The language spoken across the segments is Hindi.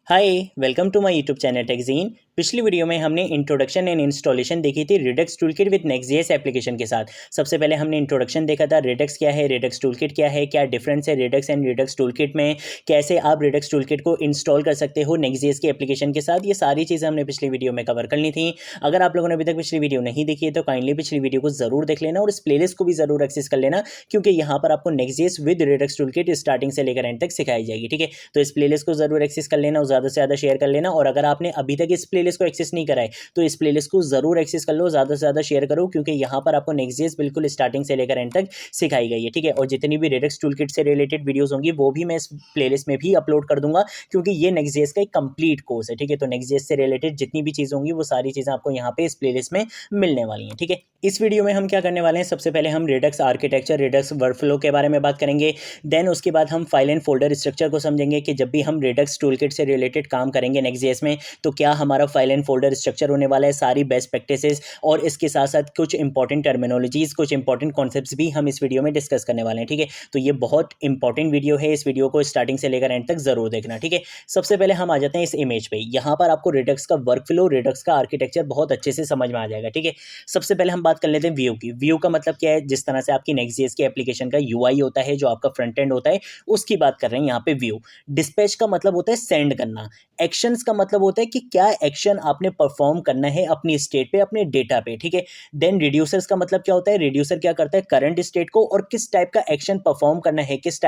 Hi welcome to my YouTube channel Techgene. पिछली वीडियो में हमने इंट्रोडक्शन एंड इंस्टॉलेशन देखी थी Redux toolkit with Next JS application के साथ। सबसे पहले हमने इंट्रोडक्शन देखा था, रिडक्स क्या है, रिडक्स टूलकिट क्या है, क्या डिफरेंस है रिडक्स एंड रिडक्स टूलकिट में, कैसे आप रिडक्स टूलकिट को इंस्टॉल कर सकते हो नेक्स्ट.जेएस की एप्लीकेशन के साथ। ये सारी चीज़ें हमने पिछली वीडियो में कवर कर ली थी। अगर आप लोगों ने अभी तक पिछली वीडियो नहीं देखी है तो काइंडली पिछली वीडियो को जरूर देख लेना और इस प्लेलिस्ट को भी जरूर एक्सेस कर लेना, क्योंकि यहाँ पर आपको नेक्स्ट.जेएस विद रिडक्स टूलकिट स्टार्टिंग से लेकर एंड तक सिखाई जाएगी। ठीक है, तो इस प्लेलिस्ट को जरूर एक्सेस कर लेना और ज़्यादा से ज़्यादा शेयर कर लेना। और अगर आपने अभी तक इस प्लेलिस्ट को एक्सेस नहीं करा है तो इस प्लेलिस्ट को जरूर एक्सेस कर लो, ज़्यादा से ज़्यादा शेयर करो, क्योंकि यहाँ पर आपको नेक्स्ट.जेएस बिल्कुल स्टार्टिंग से लेकर एंड तक सिखाई गई है। ठीक है, और जितनी भी रिडक्स टूलकिट से रिलेटेड वीडियोस होंगी वो भी मैं इस प्लेलिस्ट में भी अपलोड कर दूंगा, क्योंकि ये नेक्स्ट.जेएस का एक कंप्लीट कोर्स है। ठीक है, तो नेक्स्ट.जेएस से रिलेटेड जितनी भी चीज़ होंगी वो सारी चीज़ें आपको यहाँ पे इस प्लेलिस्ट में मिलने वाली हैं। ठीक है, इस वीडियो में हम क्या करने वाले हैं, सबसे पहले हम रिडक्स आर्किटेक्चर, रिडक्स वर्कफ्लो के बारे में बात करेंगे। देन उसके बाद हम फाइल एंड फोल्डर स्ट्रक्चर को समझेंगे कि जब भी हम रिडक्स टूलकिट से रिलेटेड काम करेंगे नेक्स्ट.जेएस में तो क्या हमारा फाइल एंड फोल्डर स्ट्रक्चर होने वाला है, सारी बेस्ट प्रैक्टिसेस और इसके साथ साथ कुछ इंपॉर्टेंट टर्मिनोलॉजीज, कुछ इंपॉर्टेंट कॉन्सेप्ट्स भी हम इस वीडियो में डिस्कस करने वाले हैं। ठीक है, तो ये बहुत इंपॉर्टेंट वीडियो है, इस वीडियो को स्टार्टिंग से लेकर एंड तक जरूर देखना। ठीक है, सबसे पहले हम आ जाते हैं इस इमेज पे। यहाँ पर आपको रिडक्स का वर्कफ्लो, रिडक्स का आर्किटेक्चर बहुत अच्छे से समझ में आ जाएगा। ठीक है, सबसे पहले हम बात कर लेते हैं व्यू की। व्यू का मतलब क्या है, जिस तरह से आपकी नेक्स्ट.जेएस की एप्लीकेशन का यूआई होता है, जो आपका फ्रंट एंड होता है, उसकी बात कर रहे हैं यहाँ पे व्यू। डिस्पैच का मतलब होता है सेंड करना। एक्शंस का मतलब होता है कि क्या एक्शन आपने परफॉर्म करना है अपनी स्टेट पे, अपने डेटा पे। ठीक है, देन रिड्यूसर्स का मतलब क्या होता है, रिड्यूसर क्या करता है, करंट स्टेट को और किस टाइप का एक्शन परफॉर्म करना है, किस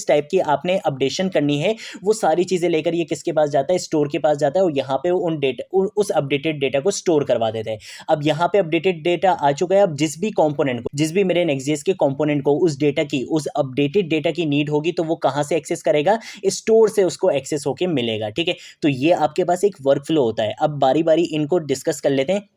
टाइप की आपने अपडेशन करनी है, वो सारी चीजें लेकर ये किसके पास जाता है, स्टोर के पास जाता है, और यहाँ पे उन डेटा, उस अपडेटेड डेटा को स्टोर करवा देते हैं। अब यहाँ पे अपडेटेड डेटा आ चुका है, अब जिस भी कंपोनेंट को, जिस भी मेरे नेक्स्ट.जेएस के कंपोनेंट को उस डेटा की, उस अपडेटेड डेटा की नीड होगी तो वो कहाँ से एक्सेस करेगा, स्टोर से उसको एक्सेस होके मिलेगा। ठीक है, तो ये आपके पास एक वर्कफ्लो होता है। अब बारी बारी इनको डिस्कस कर लेते हैं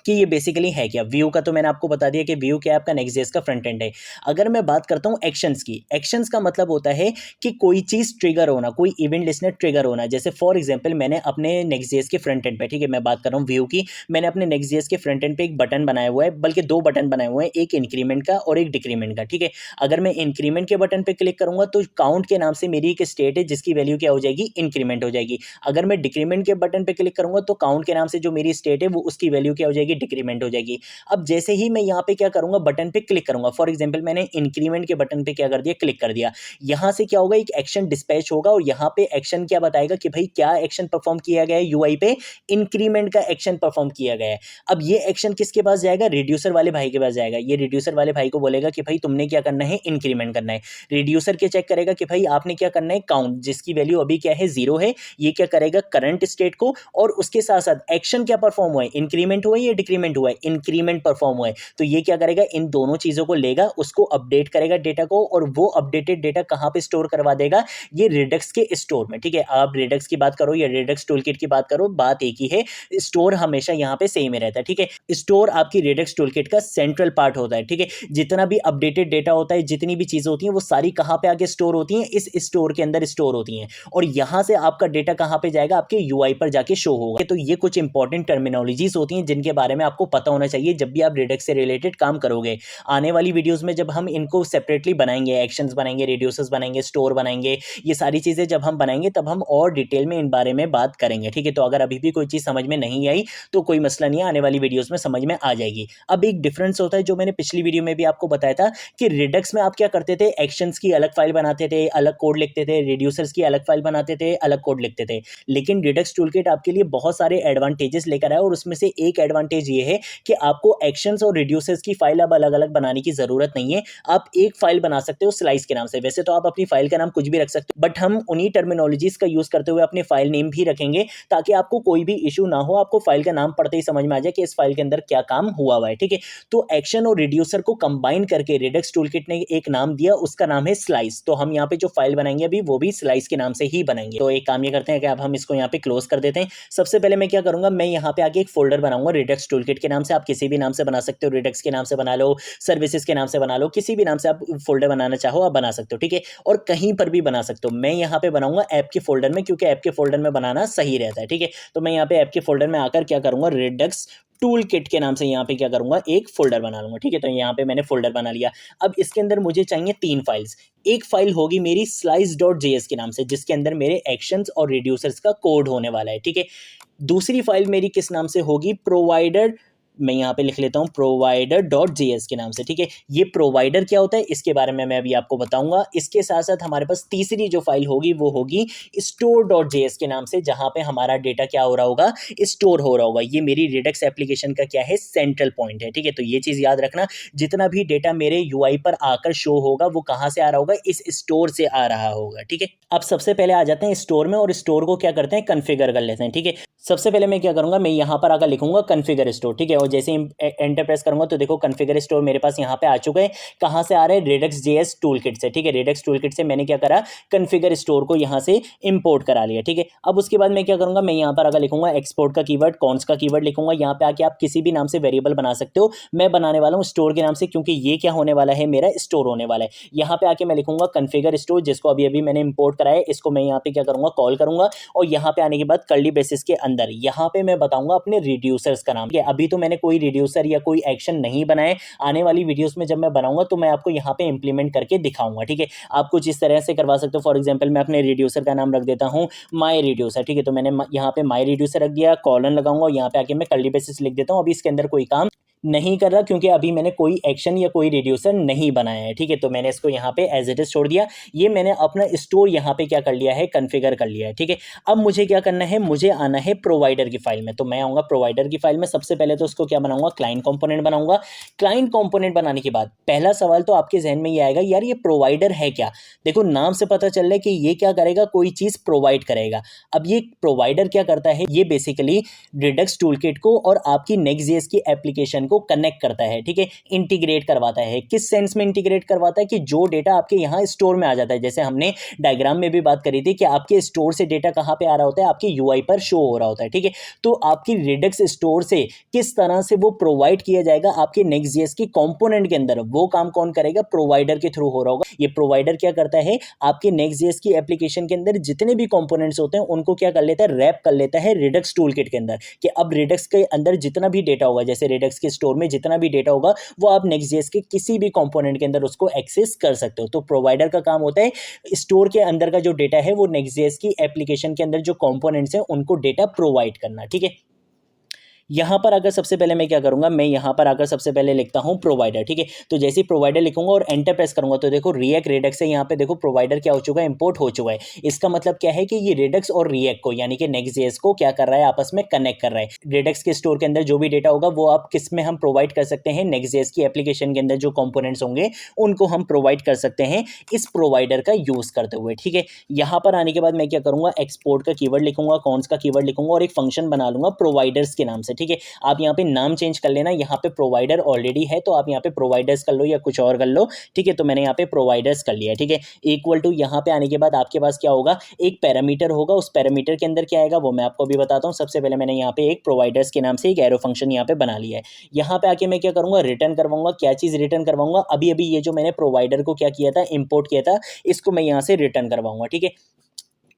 कि ये बेसिकली है क्या। व्यू का तो मैंने आपको बता दिया कि व्यू क्या है, आपका नेक्स्ट.जेएस का फ्रंट एंड है। अगर मैं बात करता हूँ एक्शंस की, एक्शंस का मतलब होता है कि कोई चीज ट्रिगर होना, कोई इवेंट लिस्टनर ट्रिगर होना। जैसे फॉर एग्जांपल मैंने अपने नेक्स्ट.जेएस के फ्रंट एंड पे, ठीक है मैं बात कर रहा हूँ व्यू की, मैंने अपने नेक्स्ट.जेएस के फ्रंट एंड पे एक बटन बनाया हुआ है, बल्कि दो बटन बनाए हुए हैं, एक इंक्रीमेंट का और एक डिक्रीमेंट का। ठीक है, अगर मैं इंक्रीमेंट के बटन पे क्लिक करूंगा तो काउंट के नाम से मेरी एक स्टेट है जिसकी वैल्यू क्या हो जाएगी, इंक्रीमेंट हो जाएगी। अगर मैं डिक्रीमेंट के बटन पे क्लिक करूंगा तो काउंट के नाम से जो मेरी स्टेट है वो उसकी वैल्यू क्या हो जाएगी, डिक्रीमेंट हो जाएगी। अब जैसे ही मैं यहाँ पे क्या करूंगा, बटन पे क्लिक करूंगा, फॉर एग्जांपल मैंने इंक्रीमेंट के बटन पे क्या कर दिया, क्लिक कर दिया, यहां से क्या होगा, एक एक्शन डिस्पैच होगा और यहाँ पे एक्शन क्या बताएगा कि भाई क्या एक्शन परफॉर्म किया गया है, यूआई पे इंक्रीमेंट का एक्शन परफॉर्म किया गया है। अब ये एक्शन किसके पास जाएगा, रिड्यूसर वाले भाई के पास जाएगा। ये रिड्यूसर वाले भाई को बोलेगा कि भाई तुमने क्या करना है, इंक्रीमेंट करना है। रिड्यूसर के चेक करेगा कि भाई आपने क्या करना है, काउंट जिसकी वैल्यू अभी क्या है, 0 है, ये क्या करेगा, करंट स्टेट को, और उसके साथ साथ एक्शन क्या परफॉर्म हुआ है, इंक्रीमेंट हुआ है या डिक्रीमेंट हुआ है, इंक्रीमेंट परफॉर्म हुआ है। तो ये क्या करेगा, इन दोनों चीजों को लेगा, उसको अपडेट करेगा डेटा को, और वो अपडेटेड डेटा कहां पे स्टोर करवा देगा, ये रिडक्स के स्टोर में। ठीक है, आप रिडक्स की बात करो या रिडक्स टूलकिट की बात करो, बात एक ही है, स्टोर हमेशा यहाँ पे सेम ही रहता है। ठीक है, स्टोर आपकी रिडक्स टूलकिट का सेंट्रल पार्ट होता है। ठीक है, जितना भी अपडेटेड डेटा होता है, जितनी भी चीजें होती हैं, वो सारी कहां पे आके स्टोर होती हैं, इस स्टोर के अंदर स्टोर होती हैं, और यहां से आपका डेटा कहां पे जाएगा, आपके यूआई पर जाके शो होगा। तो ये कुछ इंपॉर्टेंट टर्मिनोलॉजीज होती हैं जिनके बारे में आपको पता होना चाहिए जब भी आप रिडक्स से रिलेटेड काम करोगे। आने वाली वीडियोस में जब हम इनको सेपरेटली बनाएंगे, एक्शंस बनाएंगे, रिड्यूसर्स बनाएंगे, स्टोर बनाएंगे, ये सारी चीजें जब हम बनाएंगे तब हम और डिटेल में इन बारे में बात करेंगे। ठीक है, तो अगर अभी भी कोई चीज समझ में नहीं आई तो कोई मसला नहीं है, आने वाली वीडियोस में समझ में आ जाएगी। अब एक डिफरेंस होता है जो मैंने पिछली वीडियो में भी आपको बताया था कि रिडक्स में आप क्या करते थे, एक्शंस की अलग फाइल बनाते थे, अलग कोड लिखते थे, रिड्यूसर्स की अलग फाइल बनाते थे, अलग कोड लिखते थे। लेकिन रिडक्स टूलकिट आपके लिए बहुत सारे एडवांटेजेस लेकर आया, और उसमें से एक एडवांटेज ये है कि आपको एक्शंस और रिड्यूसर्स की फाइल अब अलग अलग बनाने की जरूरत नहीं है। आप एक फाइल बना सकते हो स्लाइस के नाम से। वैसे तो आप अपनी फाइल का नाम कुछ भी रख सकते हो, बट हम उन्हीं टर्मिनोलॉजीज का यूज करते हुए अपने फाइल नेम भी रखेंगे, ताकि आपको कोई भी इशू ना हो, आपको फाइल का नाम पढ़ते ही समझ में आ जाए कि इस फाइल के अंदर क्या काम हुआ है। ठीक है, तो एक्शन और रिड्यूसर को कंबाइन करके रिडक्स टूलकिट ने एक नाम दिया, उसका नाम है स्लाइस। तो हम यहाँ पे जो फाइल बनाएंगे अभी वो भी स्लाइस के नाम से ही बनाएंगे। तो एक काम ये करते हैं कि अब हम इसको यहाँ पे क्लोज कर देते हैं। सबसे पहले मैं क्या करूंगा, मैं यहाँ पे आके एक फोल्डर बनाऊंगा रिडक्स टूलकिट के नाम से। आप किसी भी नाम से बना सकते हो, रिडक्स के नाम से बना लो, सर्विसेज के नाम से बना लो, किसी भी नाम से आप फोल्डर बनाना चाहो आप बना सकते हो। ठीक है, और कहीं पर भी बना सकते हो। मैं यहाँ पे बनाऊंगा ऐप के फोल्डर में, क्योंकि ऐप के फोल्डर में बनाना सही रहता है। ठीक है, तो मैं यहाँ पे ऐप के फोल्डर में आकर क्या करूंगा, रिडक्स टूल किट के नाम से यहाँ पे क्या करूँगा, एक फोल्डर बना लूँगा। ठीक है, तो यहाँ पे मैंने फोल्डर बना लिया। अब इसके अंदर मुझे चाहिए 3 फाइल्स। एक फाइल होगी मेरी slice.js के नाम से, जिसके अंदर मेरे एक्शंस और रिड्यूसर्स का कोड होने वाला है। ठीक है, दूसरी फाइल मेरी किस नाम से होगी, प्रोवाइडर, मैं यहाँ पे लिख लेता हूँ provider.js के नाम से। ठीक है, ये प्रोवाइडर क्या होता है इसके बारे में मैं अभी आपको बताऊंगा। इसके साथ साथ हमारे पास तीसरी जो फाइल होगी वो होगी store.js के नाम से, जहाँ पे हमारा डेटा क्या हो रहा होगा, स्टोर हो रहा होगा। ये मेरी रिडक्स एप्लीकेशन का क्या है, सेंट्रल पॉइंट है। ठीक है, तो ये चीज़ याद रखना, जितना भी डेटा मेरे यूआई पर आकर शो होगा वो कहाँ से आ रहा होगा, इस स्टोर से आ रहा होगा। ठीक है, अब सबसे पहले आ जाते हैं स्टोर में, और स्टोर को क्या करते हैं, कन्फिगर कर लेते हैं। ठीक है, सबसे पहले मैं क्या करूंगा, मैं यहाँ पर आकर लिखूंगा कन्फिगर स्टोर। ठीक है, और जैसे ही एंटर प्रेस करूंगा तो देखो कन्फिगर स्टोर मेरे पास यहाँ पे आ चुका है। कहाँ से आ रहा है, रेडक्स जेएस टूल किट से। ठीक है, रेडक्स टूल किट से मैंने क्या करा, कन्फिगर स्टोर को यहाँ से इंपोर्ट करा लिया। ठीक है, अब उसके बाद मैं क्या करूंगा, मैं यहाँ पर आकर लिखूंगा एक्सपोर्ट का कीवर्ड, कॉन्स का कीवर्ड लिखूंगा। यहाँ पे आके आप किसी भी नाम से वेरिएबल बना सकते हो, मैं बनाने वाला हूँ स्टोर के नाम से, क्योंकि ये क्या होने वाला है, मेरा स्टोर होने वाला है। यहाँ पे आके मैं लिखूंगा कन्फिगर स्टोर, जिसको अभी अभी मैंने इंपोर्ट कराया है, इसको मैं यहाँ पे क्या करूंगा, कॉल करूंगा। और यहाँ पे आने के बाद कर्ली ब्रेसेस के अंदर यहाँ पे मैं बताऊंगा अपने रिड्यूसर्स का नाम। ठीक है, अभी तो मैंने कोई रिड्यूसर या कोई एक्शन नहीं बनाए, आने वाली वीडियोस में जब मैं बनाऊंगा तो मैं आपको यहाँ पे इंप्लीमेंट करके दिखाऊंगा। ठीक है, आप कुछ इस तरह से करवा सकते हो। फॉर एग्जांपल मैं अपने रिड्यूसर का नाम रख देता हूँ माई रिड्यूसर। ठीक है, तो मैंने यहाँ पे माई रिड्यूसर रख दिया, कॉलन लगाऊंगा, और यहाँ पे आके मैं कर्ली ब्रेसेस लिख देता हूँ। अभी इसके अंदर कोई काम नहीं कर रहा, क्योंकि अभी मैंने कोई एक्शन या कोई रिड्यूसर नहीं बनाया है। ठीक है, तो मैंने इसको यहाँ पे एज इट इज छोड़ दिया। ये मैंने अपना स्टोर यहाँ पे क्या कर लिया है, कन्फिगर कर लिया है। ठीक है, अब मुझे क्या करना है, मुझे आना है प्रोवाइडर की फाइल में। तो मैं आऊँगा प्रोवाइडर की फाइल में, सबसे पहले तो उसको क्या बनाऊंगा, क्लाइंट कॉम्पोनेंट बनाऊंगा। क्लाइंट कॉम्पोनेंट बनाने के बाद पहला सवाल तो आपके जहन में ये आएगा, यार ये प्रोवाइडर है क्या। देखो नाम से पता चल रहा है कि ये क्या करेगा, कोई चीज़ प्रोवाइड करेगा। अब ये प्रोवाइडर क्या करता है, ये बेसिकली रिडक्स टूलकिट को और आपकी नेक्स्ट.जेएस की एप्लीकेशन को कनेक्ट करता है। ठीक है, इंटीग्रेट करवाता है। किस सेंस में इंटीग्रेट करवाता है, कि जो डेटा आपके यहाँ स्टोर में आ जाता है, जैसे हमने डायग्राम में भी बात करी थी कि आपके स्टोर से डेटा कहाँ पे आ रहा होता है, आपके यूआई पर शो हो रहा होता है। ठीक है, तो आपकी रिडक्स स्टोर से किस तरह से वो प्रोवाइड किया जाएगा आपके नेक्स्ट.जेएस की कंपोनेंट के अंदर, वो काम कौन करेगा, प्रोवाइडर के थ्रू हो रहा होगा। ये प्रोवाइडर क्या करता है, आपके नेक्स्ट.जेएस की एप्लीकेशन के अंदर जितने भी कंपोनेंट्स होते हैं उनको क्या कर लेता है, रैप कर लेता है रिडक्स टूलकिट के अंदर, कि अब रिडक्स के अंदर जितना भी डेटा होगा, जैसे रिडक्स के स्टोर में जितना भी डेटा होगा वो आप नेक्स्ट.जेएस के किसी भी कंपोनेंट के अंदर उसको एक्सेस कर सकते हो। तो प्रोवाइडर का काम होता है स्टोर के अंदर का जो डेटा है वो नेक्स्ट.जेएस की एप्लीकेशन के अंदर जो कंपोनेंट्स हैं उनको डेटा प्रोवाइड करना। ठीक है, यहाँ पर अगर सबसे पहले मैं क्या करूँगा, मैं यहाँ पर आकर सबसे पहले लिखता हूँ प्रोवाइडर। ठीक है, तो जैसे ही प्रोवाइडर लिखूंगा और एंटर प्रेस करूंगा तो देखो रिएक्ट रेडक्स से यहाँ पे देखो प्रोवाइडर क्या हो चुका है, इंपोर्ट हो चुका है। इसका मतलब क्या है कि ये रेडक्स और रिएक्ट को यानी कि नेक्स्ट.जेएस को क्या कर रहा है, आपस में कनेक्ट कर रहा है। रेडक्स के स्टोर के अंदर जो भी डेटा होगा वो आप किस में हम प्रोवाइड कर सकते हैं, नेक्स्ट.जेएस की एप्लीकेशन के अंदर जो कंपोनेंट्स होंगे उनको हम प्रोवाइड कर सकते हैं इस प्रोवाइडर का यूज करते हुए। ठीक है, यहाँ पर आने के बाद मैं क्या करूँगा, एक्सपोर्ट का कीवर्ड लिखूंगा, कॉन्स का कीवर्ड लिखूंगा, और एक फंक्शन बना लूंगा प्रोवाइडर्स के नाम से। ठीक है, आप यहाँ पे नाम चेंज कर लेना, यहाँ पे प्रोवाइडर ऑलरेडी है तो आप यहाँ पे प्रोवाइडर्स कर लो या कुछ और कर लो। ठीक है, तो मैंने यहाँ पे प्रोवाइडर्स कर लिया। ठीक है, इक्वल टू यहाँ पे आने के बाद आपके पास क्या होगा, एक पैरामीटर होगा। उस पैरामीटर के अंदर क्या आएगा वो मैं आपको अभी बताता हूँ। सबसे पहले मैंने यहाँ पे एक प्रोवाइडर्स के नाम से एक एरो फंक्शन यहाँ पे बना लिया है। यहाँ पे आके मैं क्या करूँगा, रिटर्न करवाऊंगा। क्या चीज़ रिटर्न करवाऊंगा, अभी अभी ये जो मैंने प्रोवाइडर को क्या किया था, इंपोर्ट किया था, इसको मैं यहाँ से रिटर्न करवाऊंगा। ठीक है,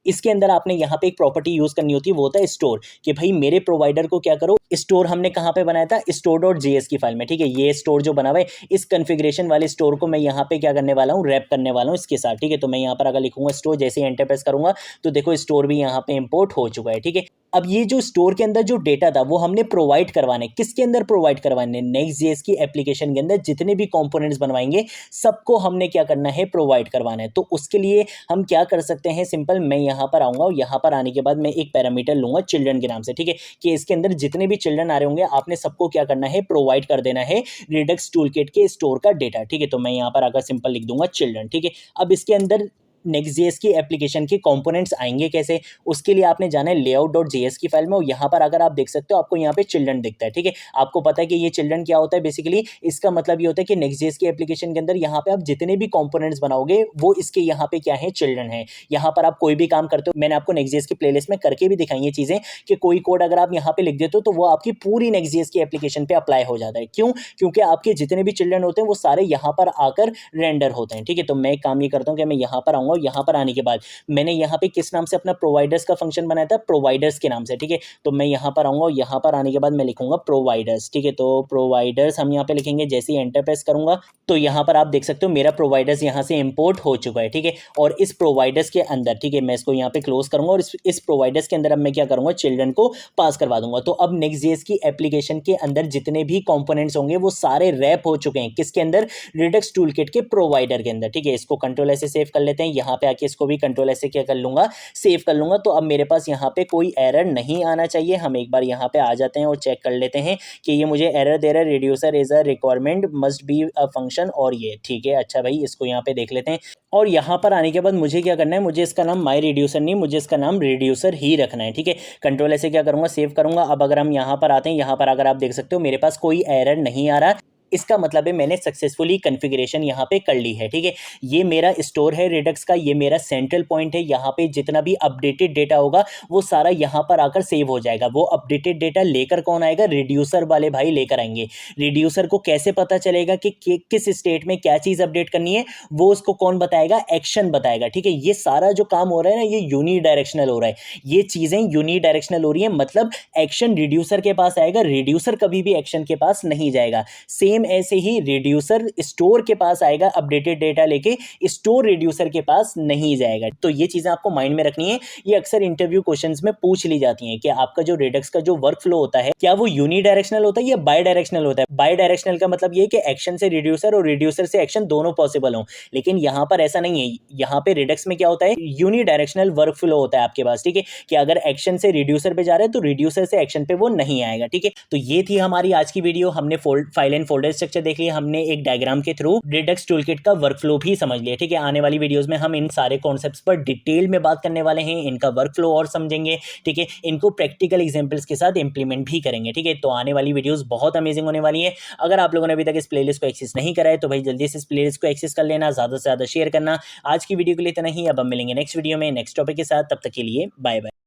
इसके अंदर आपने यहाँ पे एक प्रॉपर्टी यूज करनी होती है, वो होता है स्टोर, कि भाई मेरे प्रोवाइडर को क्या करो, स्टोर हमने कहाँ पे बनाया था, store.js की फाइल में। ठीक है, ये स्टोर जो बना हुआ है इस कॉन्फ़िगरेशन वाले स्टोर को मैं यहाँ पे क्या करने वाला हूँ, रैप करने वाला हूँ इसके साथ। ठीक है, तो मैं यहाँ पर अगर लिखूंगा स्टोर, जैसे ही एंटर प्रेस करूंगा तो देखो स्टोर भी यहाँ पे इंपोर्ट हो चुका है। ठीक है, अब ये जो स्टोर के अंदर जो डेटा था वो हमने प्रोवाइड करवाने, किसके अंदर प्रोवाइड करवाने, नेक्स्ट.जेएस की एप्लीकेशन के अंदर जितने भी कंपोनेंट्स बनवाएंगे सबको हमने क्या करना है, प्रोवाइड करवाना है। तो उसके लिए हम क्या कर सकते हैं, सिंपल, मैं यहाँ पर आऊँगा और यहाँ पर आने के बाद मैं एक पैरामीटर लूँगा चिल्ड्रन के नाम से। ठीक है, कि इसके अंदर जितने भी चिल्ड्रन आ रहे होंगे आपने सबको क्या करना है, प्रोवाइड कर देना है रिडक्स टूलकिट के स्टोर का डेटा। ठीक है, तो मैं यहाँ पर आकर सिंपल लिख दूंगा चिल्ड्रन। ठीक है, अब इसके अंदर नेक्स्ट.जेएस की एप्लीकेशन के कंपोनेंट्स आएंगे कैसे, उसके लिए आपने जाना है layout.js की फाइल में, और यहाँ पर अगर आप देख सकते हो आपको यहाँ पे चिल्ड्रन दिखता है। ठीक है, आपको पता है कि ये चिल्ड्रन क्या होता है, बेसिकली इसका मतलब ये होता है कि नेक्स्ट.जेएस की एप्लीकेशन के अंदर यहाँ पे आप जितने भी कंपोनेंट्स बनाओगे वो इसके यहाँ पे क्या है, चिल्ड्रन है। यहाँ पर आप कोई भी काम करते हो, मैंने आपको नेक्स्ट.जेएस की प्लेलिस्ट में करके भी दिखाई ये चीज़ें, कि कोई कोड अगर आप यहाँ पे लिख देते हो तो वो आपकी पूरी नेक्स्ट.जेएस की एप्लीकेशन पे अप्लाई हो जाता है। क्यों, क्योंकि आपके जितने भी चिल्ड्रन होते हैं वो सारे यहाँ पर आकर रेंडर होते हैं। ठीक है, तो मैं एक काम ये करता हूँ कि मैं यहाँ पर आऊँगा, आऊँगा, यहाँ पर आने के बाद मैंने यहाँ पे किस नाम से अपना प्रोवाइडर्स का फंक्शन बनाया था, प्रोवाइडर्स के नाम से, ठीक है। तो मैं यहाँ पर आऊँगा, यहाँ पर आने के बाद मैं लिखूंगा प्रोवाइडर्स, ठीक है। तो प्रोवाइडर्स हम यहाँ पे लिखेंगे, जैसे ही एंटर प्रेस करूंगा तो यहाँ पर आप देख सकते हो मेरा प्रोवाइडर्स यहाँ से इंपोर्ट हो चुका है, ठीक है। और इस प्रोवाइडर्स के अंदर, ठीक है, मैं इसको यहाँ पे क्लोज करूंगा और इस प्रोवाइडर्स के अंदर अब मैं क्या करूंगा, चिल्ड्रन को पास करवा दूंगा। तो अब नेक्स्ट.js की एप्लीकेशन के अंदर जितने भी कंपोनेंट्स होंगे वो सारे रैप हो चुके हैं, किसके अंदर, रिडक्स टूलकिट के प्रोवाइडर के अंदर, ठीक है। इसको कंट्रोल ऐसे सेव कर लेते हैं, यहाँ पे आके इसको भी कंट्रोल ऐसे क्या कर लूंगा, सेव कर लूंगा। तो अब मेरे पास यहाँ पे कोई एरर नहीं आना चाहिए। हम एक बार यहाँ पे आ जाते हैं और चेक कर लेते हैं कि ये मुझे एरर दे रहा है, reducer is a requirement must be a function, और ये ठीक है। अच्छा भाई, इसको यहाँ पे देख लेते हैं और यहाँ पर आने के बाद मुझे क्या करना है, मुझे इसका नाम माई रिड्यूसर नहीं, मुझे इसका नाम रिड्यूसर ही रखना है, ठीक है। कंट्रोल ऐसे क्या करूँगा, सेव करूँगा। अब अगर हम यहाँ पर आते हैं, यहाँ पर अगर आप देख सकते हो मेरे पास कोई एरर नहीं आ रहा, इसका मतलब है मैंने सक्सेसफुली कॉन्फ़िगरेशन यहाँ पे कर ली है, ठीक है। ये मेरा स्टोर है रिडक्स का, ये मेरा सेंट्रल पॉइंट है। यहाँ पे जितना भी अपडेटेड डेटा होगा वो सारा यहाँ पर आकर सेव हो जाएगा। वो अपडेटेड डेटा लेकर कौन आएगा, रिड्यूसर वाले भाई लेकर आएंगे। रिड्यूसर को कैसे पता चलेगा कि किस स्टेट में क्या चीज़ अपडेट करनी है, वो उसको कौन बताएगा, एक्शन बताएगा, ठीक है। ये सारा जो काम हो रहा है ना, ये यूनी डायरेक्शनल हो रहा है, ये चीज़ें यूनी डायरेक्शनल हो रही है, मतलब एक्शन रिड्यूसर के पास आएगा, रिड्यूसर कभी भी एक्शन के पास नहीं जाएगा। सेम ऐसे ही रिड्यूसर स्टोर के पास आएगा अपडेटेड डेटा लेके, स्टोर रिड्यूसर के पास नहीं जाएगा। तो ये चीजें आपको माइंड में रखनी है। ये अक्सर इंटरव्यू क्वेश्चंस में पूछ ली जाती हैं कि आपका जो रिडक्स का जो वर्क फ्लो होता है, क्या वो यूनी डायरेक्शनल होता है या बाई डायरेक्शनल होता है। बाई डायरेक्शनल का मतलब ये कि एक्शन से रिड्यूसर और रिड्यूसर से एक्शन दोनों पॉसिबल हो, लेकिन यहाँ पर ऐसा नहीं है। यहाँ पे रिडक्स में क्या होता है, यूनी डायरेक्शनल वर्क फ्लो होता है आपके पास, ठीक है। कि अगर एक्शन से रिड्यूसर पे जा रहा है तो रिड्यूसर से एक्शन पे वो नहीं आएगा, ठीक है। तो ये थी हमारी आज की वीडियो। हमने फाइल एंड फोल्डर स्ट्रक्चर देख लिया, हमने एक डायग्राम के थ्रू रिडक्स टूलकिट का वर्कफ्लो भी समझ लिया, ठीक है। आने वाली वीडियोस में हम इन सारे कॉन्सेप्ट्स पर डिटेल में बात करने वाले हैं, इनका वर्कफ्लो और समझेंगे, ठीक है। इनको प्रैक्टिकल एग्जांपल्स के साथ इंप्लीमेंट भी करेंगे, ठीक है। तो आने वाली वीडियोस बहुत अमेजिंग होने वाली है। अगर आप लोगों ने अभी तक इस प्लेलिस्ट को एक्सेस नहीं करा है तो भाई जल्दी से इस प्लेलिस्ट को एक्सेस कर लेना, ज़्यादा से ज़्यादा शेयर करना। आज की वीडियो के लिए इतना ही, अब हम मिलेंगे नेक्स्ट वीडियो में नेक्स्ट टॉपिक के साथ। तब तक के लिए बाय बाय।